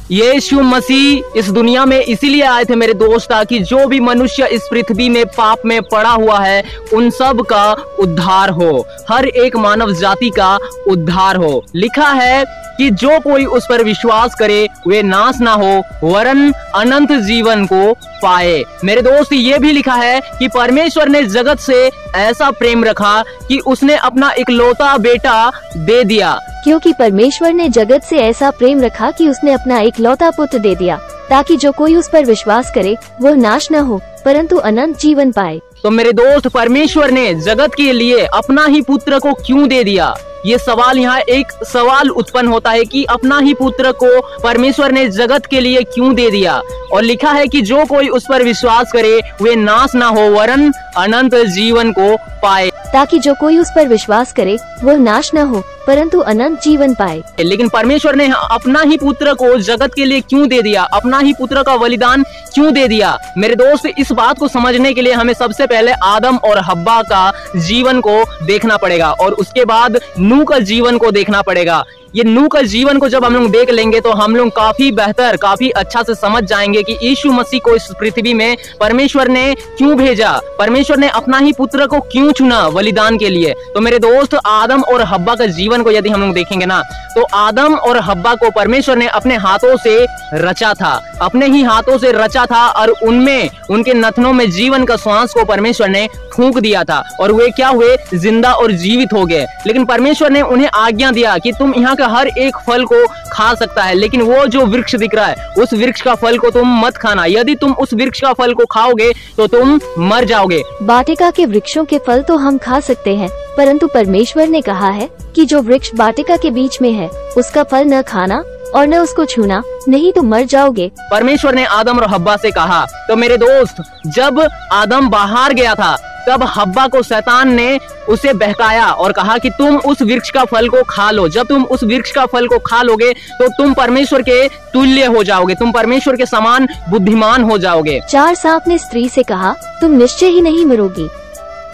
यीशु मसीह इस दुनिया में इसीलिए आए थे मेरे दोस्त, ताकि जो भी मनुष्य इस पृथ्वी में पाप में पड़ा हुआ है उन सब का उद्धार हो, हर एक मानव जाति का उद्धार हो। लिखा है कि जो कोई उस पर विश्वास करे वे नाश ना हो वरन अनंत जीवन को पाए। मेरे दोस्त ये भी लिखा है कि परमेश्वर ने जगत से ऐसा प्रेम रखा कि उसने अपना इकलौता बेटा दे दिया। क्योंकि परमेश्वर ने जगत से ऐसा प्रेम रखा कि उसने अपना इकलौता पुत्र दे दिया, ताकि जो कोई उस पर विश्वास करे वो नाश न हो परंतु अनंत जीवन पाए। तो मेरे दोस्त, परमेश्वर ने जगत के लिए अपना ही पुत्र को क्यों दे दिया? ये सवाल यहाँ एक सवाल उत्पन्न होता है कि अपना ही पुत्र को परमेश्वर ने जगत के लिए क्यों दे दिया? और लिखा है कि जो कोई उस पर विश्वास करे वे नाश ना हो वरन अनंत जीवन को पाए। ताकि जो कोई उस पर विश्वास करे वो नाश न हो परंतु अनंत जीवन पाए। लेकिन परमेश्वर ने अपना ही पुत्र को जगत के लिए क्यों दे दिया? अपना ही पुत्र का बलिदान क्यों दे दिया? मेरे दोस्त, इस बात को समझने के लिए हमें सबसे पहले आदम और हव्वा का जीवन को देखना पड़ेगा और उसके बाद नूह का जीवन को देखना पड़ेगा। ये नूह का जीवन को जब हम लोग देख लेंगे तो हम लोग काफी बेहतर, काफी अच्छा से समझ जाएंगे कि यीशु मसीह को इस पृथ्वी में परमेश्वर ने क्यों भेजा, परमेश्वर ने अपना ही पुत्र को क्यों चुना बलिदान के लिए। तो मेरे दोस्त, आदम और हव्वा का जीवन को यदि हम लोग देखेंगे ना, तो आदम और हव्वा को परमेश्वर ने अपने हाथों से रचा था, अपने ही हाथों से रचा था और उनमें, उनके नथनों में जीवन का श्वास को परमेश्वर ने फूंक दिया था और वे क्या हुए? जिंदा और जीवित हो गए। लेकिन परमेश्वर ने उन्हें आज्ञा दिया कि तुम यहाँ हर एक फल को खा सकता है, लेकिन वो जो वृक्ष दिख रहा है उस वृक्ष का फल को तुम मत खाना। यदि तुम उस वृक्ष का फल को खाओगे तो तुम मर जाओगे। वाटिका के वृक्षों के फल तो हम खा सकते हैं, परंतु परमेश्वर ने कहा है कि जो वृक्ष वाटिका के बीच में है उसका फल न खाना और न उसको छूना, नहीं तो मर जाओगे। परमेश्वर ने आदम और हव्वा से कहा। तो मेरे दोस्त, जब आदम बाहर गया था तब हव्वा को शैतान ने उसे बहकाया और कहा कि तुम उस वृक्ष का फल को खा लो। जब तुम उस वृक्ष का फल को खा लोगे तो तुम परमेश्वर के तुल्य हो जाओगे, तुम परमेश्वर के समान बुद्धिमान हो जाओगे। 4 सांप ने स्त्री से कहा तुम निश्चय ही नहीं मरोगी।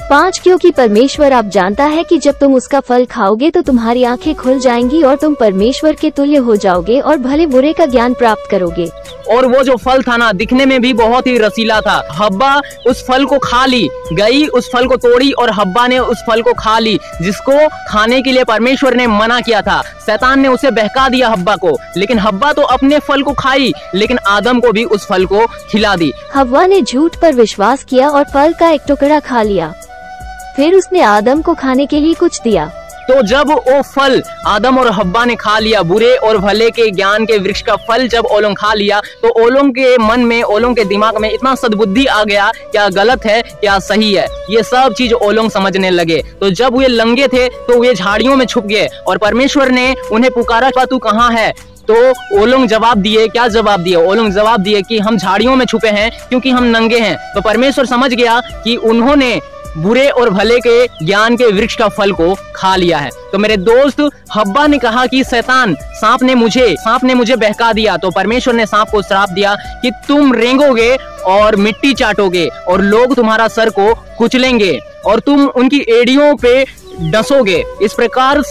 5 क्योंकि परमेश्वर आप जानता है कि जब तुम उसका फल खाओगे तो तुम्हारी आंखें खुल जाएंगी और तुम परमेश्वर के तुल्य हो जाओगे और भले बुरे का ज्ञान प्राप्त करोगे। और वो जो फल था ना, दिखने में भी बहुत ही रसीला था। हव्वा उस फल को खा ली, गई उस फल को तोड़ी और हव्वा ने उस फल को खा ली, जिसको खाने के लिए परमेश्वर ने मना किया था। शैतान ने उसे बहका दिया हव्वा को, लेकिन हव्वा तो अपने फल को खाई, लेकिन आदम को भी उस फल को खिला दी। हव्वा ने झूठ पर विश्वास किया और फल का एक टुकड़ा खा लिया, फिर उसने आदम को खाने के लिए कुछ दिया। तो जब वो फल आदम और हव्वा ने खा लिया, बुरे और भले के ज्ञान के वृक्ष का फल जब ओ लोग खा लिया, तो ओ लोग के मन में, ओ लोग के दिमाग में इतना सद्बुद्धि आ गया, क्या गलत है क्या सही है, ये सब चीज ओ लोग समझने लगे। तो जब वे लंगे थे तो वे झाड़ियों में छुप गए और परमेश्वर ने उन्हें पुकारा, तू कहाँ है? तो वो लोग जवाब दिए, क्या जवाब दिए? वो लोग जवाब दिए कि हम झाड़ियों में छुपे हैं क्योंकि हम नंगे हैं। तो परमेश्वर समझ गया कि उन्होंने बुरे और भले के ज्ञान के वृक्ष का फल को खा लिया है। तो मेरे दोस्त, हव्वा ने कहा कि शैतान, सांप ने मुझे बहका दिया। तो परमेश्वर ने सांप को श्राप दिया कि तुम रेंगोगे और मिट्टी चाटोगे और लोग तुम्हारा सर को कुचलेंगे और तुम उनकी एड़ियों पे डसोगे। इस प्रकार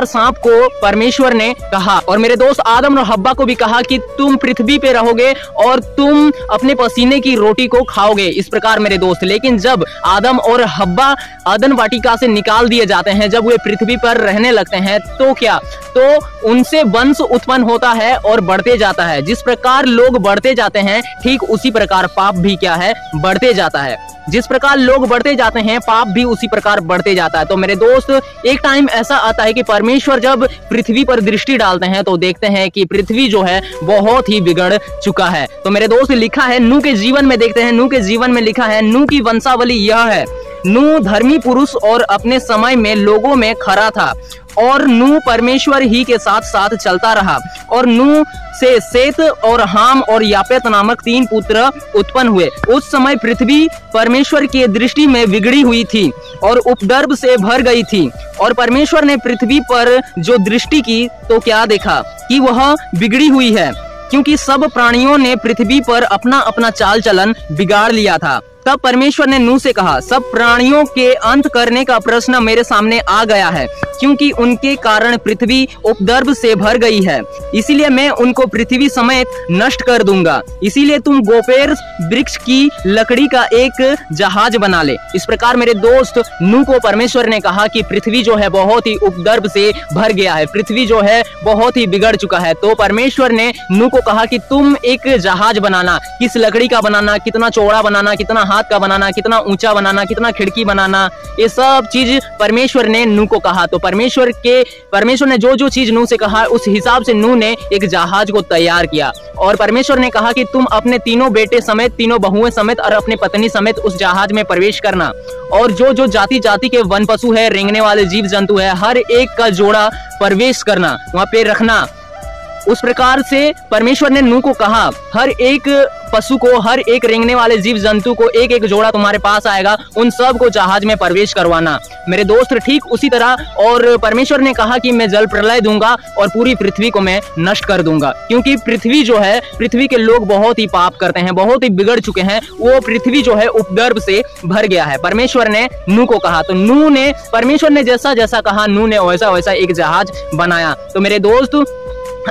सांप को परमेश्वर ने कहा। और मेरे दोस्त, आदम और हव्वा को भी कहा कि तुम पृथ्वी पे रहोगे और तुम अपने पसीने की रोटी को खाओगे। इस प्रकार मेरे दोस्त, लेकिन जब आदम और हव्वा अदन वाटिका से निकाल दिए जाते हैं, जब वे पृथ्वी पर रहने लगते हैं, तो क्या? तो उनसे वंश उत्पन्न होता है और बढ़ते जाता है। जिस प्रकार लोग बढ़ते जाते हैं, ठीक उसी प्रकार पाप भी क्या है? बढ़ते जाता है। जिस प्रकार लोग बढ़ते जाते हैं, पाप भी उसी प्रकार बढ़ते जाता है। तो मेरे दोस्त, एक टाइम ऐसा आता है कि परमेश्वर जब पृथ्वी पर दृष्टि डालते हैं तो देखते हैं कि पृथ्वी जो है बहुत ही बिगड़ चुका है। तो मेरे दोस्त, लिखा है नूह के जीवन में, देखते हैं नूह के जीवन में लिखा है, नूह की वंशावली यह है। नूह धर्मी पुरुष और अपने समय में लोगों में खरा था और नूह परमेश्वर ही के साथ साथ चलता रहा और नूह से सेत और हाम और यापेत नामक 3 पुत्र उत्पन्न हुए। उस समय पृथ्वी परमेश्वर की दृष्टि में बिगड़ी हुई थी और उपद्रव से भर गई थी और परमेश्वर ने पृथ्वी पर जो दृष्टि की तो क्या देखा कि वह बिगड़ी हुई है, क्योंकि सब प्राणियों ने पृथ्वी पर अपना अपना चाल चलन बिगाड़ लिया था। तब परमेश्वर ने नूह से कहा, सब प्राणियों के अंत करने का प्रश्न मेरे सामने आ गया है, क्योंकि उनके कारण पृथ्वी उपद्रव से भर गई है, इसीलिए मैं उनको पृथ्वी समेत नष्ट कर दूंगा। इसीलिए तुम गोपेर वृक्ष की लकड़ी का एक जहाज बना ले। इस प्रकार मेरे दोस्त, नूह को परमेश्वर ने कहा कि पृथ्वी जो है बहुत ही उपद्रव से भर गया है, पृथ्वी जो है बहुत ही बिगड़ चुका है। तो परमेश्वर ने नूह को कहा कि तुम एक जहाज बनाना, किस लकड़ी का बनाना, कितना चौड़ा बनाना, कितना हाथ का बनाना, कितना ऊंचा बनाना, कितना खिड़की बनाना, ये सब चीज परमेश्वर ने नूह को कहा। तो परमेश्वर ने जो जो चीज नूह से कहा उस हिसाब से नूह ने एक जहाज को तैयार किया। और परमेश्वर ने कहा कि तुम अपने तीनों बेटे समेत, तीनों बहुएं समेत और अपनी पत्नी समेत उस जहाज में प्रवेश करना, और जो जो जाति जाति के वन पशु है, रेंगने वाले जीव जंतु है, हर एक का जोड़ा प्रवेश करना, वहां पे रखना। उस प्रकार से परमेश्वर ने नूह को कहा, हर एक पशु को, हर एक रेंगने वाले जीव जंतु को एक एक जोड़ा तुम्हारे पास आएगा, उन सब को जहाज में प्रवेश करवाना। मेरे दोस्त, ठीक उसी तरह और परमेश्वर ने कहा कि मैं जल प्रलय दूंगा और पूरी पृथ्वी को मैं नष्ट कर दूंगा, क्योंकि पृथ्वी जो है, पृथ्वी के लोग बहुत ही पाप करते हैं, बहुत ही बिगड़ चुके हैं, वो पृथ्वी जो है उपद्रव से भर गया है। परमेश्वर ने नूह को कहा, तो नूह ने, परमेश्वर ने जैसा जैसा कहा, नूह ने वैसा वैसा एक जहाज बनाया। तो मेरे दोस्त,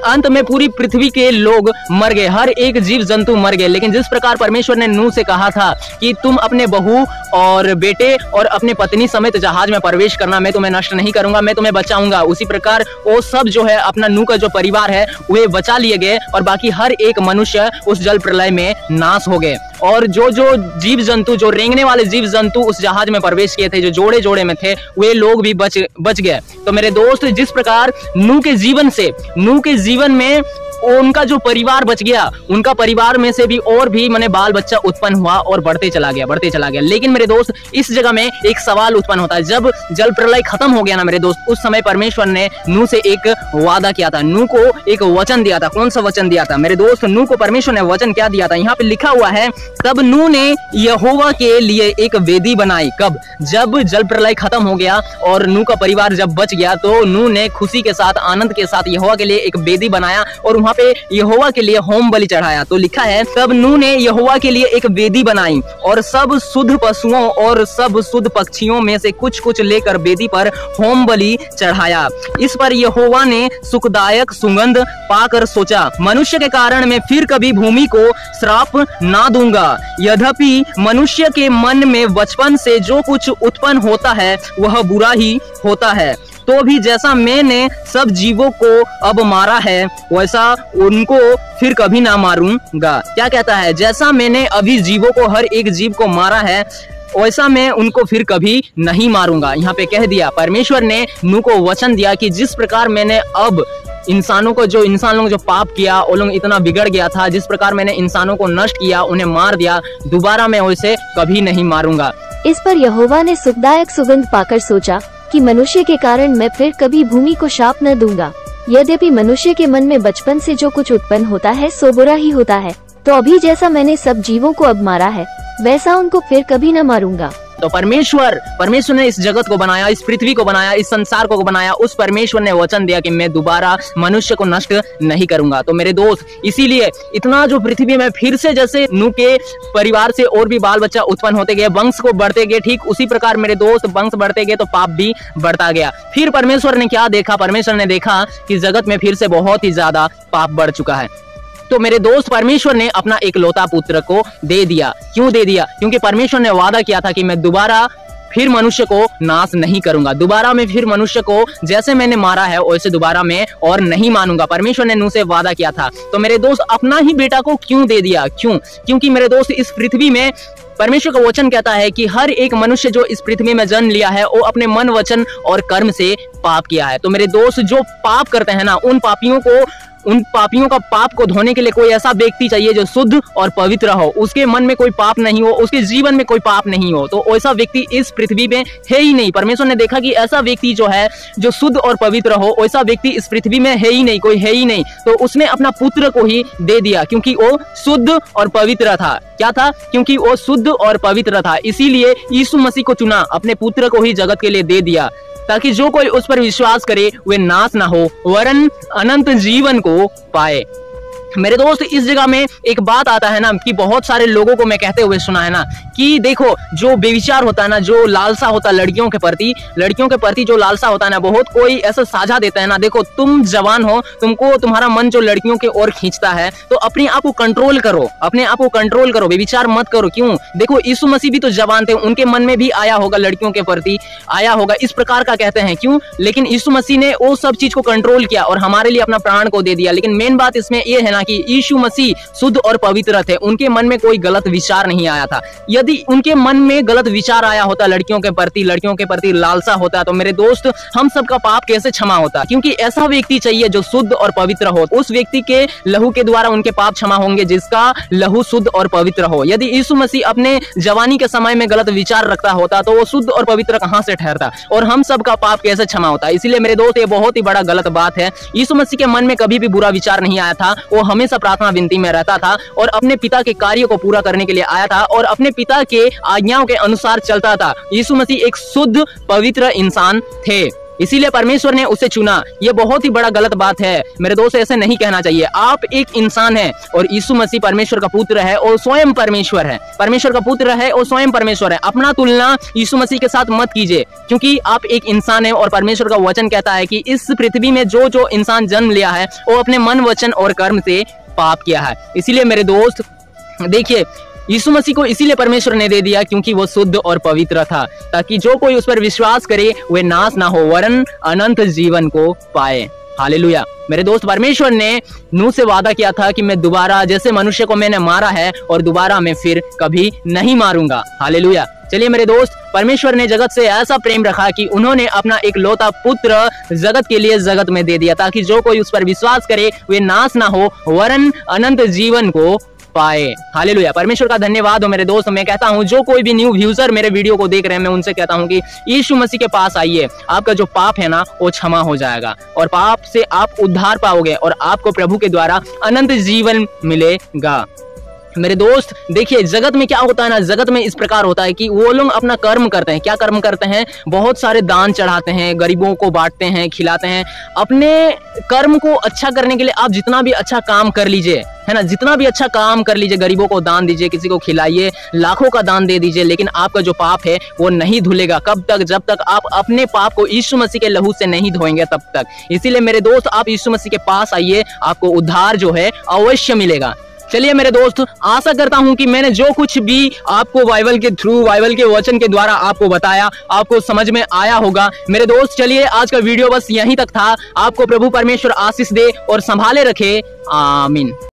अंत में पूरी पृथ्वी के लोग मर गए, हर एक जीव जंतु मर गए। लेकिन जिस प्रकार परमेश्वर ने नूह से कहा था कि तुम अपने बहू और बेटे और अपने पत्नी समेत जहाज में प्रवेश करना, मैं तुम्हें नष्ट नहीं करूंगा, मैं तुम्हें बचाऊंगा, उसी प्रकार वो सब जो है, अपना नूह का जो परिवार है वे बचा लिए गए, और बाकी हर एक मनुष्य उस जल प्रलय में नाश हो गए। और जो जो जीव जंतु, जो रेंगने वाले जीव जंतु उस जहाज में प्रवेश किए थे, जो जोड़े जोड़े में थे, वे लोग भी बच गए। तो मेरे दोस्त, जिस प्रकार नूह के जीवन में उनका जो परिवार बच गया, उनका परिवार में से भी और भी माने बाल बच्चा उत्पन्न हुआ और बढ़ते चला गया। लेकिन मेरे दोस्त, इस जगह में एक सवाल उत्पन्न होता है। जब जल प्रलय खत्म हो गया ना मेरे दोस्त, उस समय परमेश्वर ने नूह से एक वादा किया था, नूह को एक वचन दिया था। कौन सा वचन दिया था मेरे दोस्त? नूह को परमेश्वर ने वचन क्या दिया था? यहाँ पे लिखा हुआ है, तब नूह ने यहोवा के लिए एक वेदी बनाई। कब? जब जल प्रलय खत्म हो गया और नूह का परिवार जब बच गया, तो नूह ने खुशी के साथ, आनंद के साथ यहोवा के लिए एक वेदी बनाया और वहां पे यहोवा के लिए होम बलि चढ़ाया। तो लिखा है, तब नूह ने यहोवा के लिए एक वेदी बनाई और सब शुद्ध पशुओं और सब शुद्ध पक्षियों में से कुछ कुछ लेकर वेदी पर होम बलि चढ़ाया। इस पर यहोवा ने सुखदायक सुगंध पाकर सोचा, मनुष्य के कारण मैं फिर कभी भूमि को श्राप ना दूंगा। यद्यपि मनुष्य के मन में बचपन से जो कुछ उत्पन्न होता है वह बुरा ही होता है, तो भी जैसा मैंने सब जीवों को अब मारा है वैसा उनको फिर कभी ना मारूंगा। क्या कहता है? जैसा मैंने अभी जीवों को, हर एक जीव को मारा है, वैसा मैं उनको फिर कभी नहीं मारूंगा। यहाँ पे कह दिया, परमेश्वर ने नूह को वचन दिया कि जिस प्रकार मैंने अब इंसान लोगों जो पाप किया, वो लोग इतना बिगड़ गया था, जिस प्रकार मैंने इंसानों को नष्ट किया, उन्हें मार दिया, दोबारा मैं वैसे कभी नहीं मारूंगा। इस पर यहोवा ने सुखदायक सुगंध पाकर सोचा कि मनुष्य के कारण मैं फिर कभी भूमि को शाप न दूंगा। यद्यपि मनुष्य के मन में बचपन से जो कुछ उत्पन्न होता है सो बुरा ही होता है, तो अभी जैसा मैंने सब जीवों को अब मारा है वैसा उनको फिर कभी न मारूंगा। तो परमेश्वर ने इस जगत को बनाया, इस पृथ्वी को बनाया, इस संसार को बनाया। उस परमेश्वर ने वचन दिया कि मैं दोबारा मनुष्य को नष्ट नहीं करूंगा। तो मेरे दोस्त, इसीलिए इतना जो पृथ्वी में फिर से जैसे नूह के परिवार से और भी बाल बच्चा उत्पन्न होते गए, वंश को बढ़ते गए, ठीक उसी प्रकार मेरे दोस्त वंश बढ़ते गए तो पाप भी बढ़ता गया। फिर परमेश्वर ने क्या देखा? परमेश्वर ने देखा कि जगत में फिर से बहुत ही ज्यादा पाप बढ़ चुका है। तो मेरे दोस्त, परमेश्वर ने अपना एकलौता पुत्र को दे दिया। क्यों दे दिया? क्योंकि परमेश्वर ने वादा किया था कि मैं दोबारा फिर मनुष्य को नाश नहीं करूंगा, दोबारा मैं फिर मनुष्य को जैसे मैंने मारा है वैसे दोबारा मैं और नहीं मानूंगा। परमेश्वर ने नूह से वादा किया था। तो मेरे दोस्त, अपना ही बेटा को क्यों दे दिया? क्यों? क्योंकि मेरे दोस्त, इस पृथ्वी में परमेश्वर का वचन कहता है कि हर एक मनुष्य जो इस पृथ्वी में जन्म लिया है वो अपने मन, वचन और कर्म से पाप किया है। तो मेरे दोस्त, जो पाप करते हैं ना, उन पापियों का पाप को धोने के लिए कोई ऐसा व्यक्ति चाहिए जो शुद्ध और पवित्र हो, उसके मन में कोई पाप नहीं हो, उसके जीवन में कोई पाप नहीं हो। तो ऐसा व्यक्ति इस पृथ्वी में है ही नहीं। परमेश्वर ने देखा कि ऐसा व्यक्ति जो है, जो शुद्ध और पवित्र हो, वैसा व्यक्ति इस पृथ्वी में है ही नहीं, कोई है ही नहीं। तो उसने अपना पुत्र को ही दे दिया, क्योंकि वो शुद्ध और पवित्र था। क्या था? क्योंकि वो शुद्ध और पवित्र था, इसीलिए यीशु मसीह को चुना, अपने पुत्र को ही जगत के लिए दे दिया, ताकि जो कोई उस पर विश्वास करे वे नाश ना हो वरन अनंत जीवन को पाए। मेरे दोस्त इस जगह में एक बात आता है ना कि बहुत सारे लोगों को मैं कहते हुए सुना है ना कि देखो जो बेविचार होता है ना, जो लालसा होता है लड़कियों के प्रति जो लालसा होता है ना, बहुत कोई ऐसा साझा देता है ना, देखो तुम जवान हो, तुमको तुम्हारा मन जो लड़कियों के ओर खींचता है तो अपने आप को कंट्रोल करो, बेविचार मत करो। क्यों? देखो यीशु मसीह भी तो जवान थे, उनके मन में भी आया होगा, लड़कियों के प्रति आया होगा, इस प्रकार का कहते हैं। क्यों? लेकिन यीशु मसीह ने वो सब चीज को कंट्रोल किया और हमारे लिए अपना प्राण को दे दिया। लेकिन मेन बात इसमें यह है ना कि यीशु मसीह शुद्ध और पवित्र थे, उनके मन में कोई गलत विचार नहीं आया था। यदि उनके मन में गलत विचार आया होता, लड़कियों के प्रति लालसा होता, तो मेरे दोस्त हम सबका पाप कैसे क्षमा होता? क्योंकि ऐसा व्यक्ति चाहिए जो शुद्ध और पवित्र हो, उस व्यक्ति के लहू के द्वारा उनके पाप क्षमा होंगे जिसका लहू शुद्ध और पवित्र हो। यदि यीशु मसीह अपने जवानी के समय में गलत विचार रखता होता तो वो शुद्ध और पवित्र कहां से ठहरता और हम सबका पाप कैसे क्षमा होता? इसीलिए मेरे दोस्त ये बहुत ही बड़ा गलत बात है। यीशु मसीह के मन में कभी भी बुरा विचार नहीं आया था, वो हमेशा प्रार्थना विनती में रहता था और अपने पिता के कार्य को पूरा करने के लिए आया था और अपने पिता के आज्ञाओं के अनुसार चलता था। यीशु मसीह एक शुद्ध पवित्र इंसान थे, इसीलिए परमेश्वर ने उसे चुना। यह बहुत ही बड़ा गलत बात है मेरे दोस्त, ऐसे नहीं कहना चाहिए। आप एक इंसान हैं और यीशु मसीह परमेश्वर का पुत्र है और स्वयं परमेश्वर है, परमेश्वर का पुत्र है और स्वयं परमेश्वर है। अपना तुलना यीशु मसीह के साथ मत कीजिए, क्योंकि आप एक इंसान है और परमेश्वर का वचन कहता है कि इस पृथ्वी में जो जो इंसान जन्म लिया है वो अपने मन, वचन और कर्म से पाप किया है। इसीलिए मेरे दोस्त देखिए, यीशु मसीह को इसीलिए परमेश्वर ने दे दिया क्योंकि वो शुद्ध और पवित्र था, ताकि जो कोई उस पर विश्वास करे वे नाश ना हो वरन अनंत जीवन को पाए। हालेलुया। मेरे दोस्त, परमेश्वर ने नूह से वादा किया था कि मैं दोबारा जैसे मनुष्य को मैंने मारा है और दोबारा मैं फिर कभी नहीं मारूंगा। हालेलुया। चलिए मेरे दोस्त, परमेश्वर ने जगत से ऐसा प्रेम रखा कि उन्होंने अपना एक लौता पुत्र जगत के लिए जगत में दे दिया, ताकि जो कोई उस पर विश्वास करे वे नाश ना हो वरन अनंत जीवन को पाए। हालेलुया। परमेश्वर का धन्यवाद हो मेरे दोस्त। मैं कहता हूं जो कोई भी न्यू व्यूजर मेरे वीडियो को देख रहे हैं, मैं उनसे कहता हूं कि यीशु मसीह के पास आइए, आपका जो पाप है ना वो क्षमा हो जाएगा और पाप से आप उद्धार पाओगे और आपको प्रभु के द्वारा अनंत जीवन मिलेगा। मेरे दोस्त देखिए, जगत में क्या होता है ना, जगत में इस प्रकार होता है कि वो लोग अपना कर्म करते हैं। क्या कर्म करते हैं? बहुत सारे दान चढ़ाते हैं, गरीबों को बांटते हैं, खिलाते हैं। अपने कर्म को अच्छा करने के लिए आप जितना भी अच्छा काम कर लीजिए, है ना, जितना भी अच्छा काम कर लीजिए, गरीबों को दान दीजिए, किसी को खिलाइए, लाखों का दान दे दीजिए, लेकिन आपका जो पाप है वो नहीं धुलेगा। कब तक? जब तक आप अपने पाप को यीशु मसीह के लहू से नहीं धोएंगे तब तक। इसीलिए मेरे दोस्त, आप यीशु मसीह के पास आइए, आपको उद्धार जो है अवश्य मिलेगा। चलिए मेरे दोस्त, आशा करता हूं कि मैंने जो कुछ भी आपको बाइबल के थ्रू, बाइबल के वचन के द्वारा आपको बताया, आपको समझ में आया होगा। मेरे दोस्त चलिए, आज का वीडियो बस यहीं तक था। आपको प्रभु परमेश्वर आशीष दे और संभाले रखे। आमीन।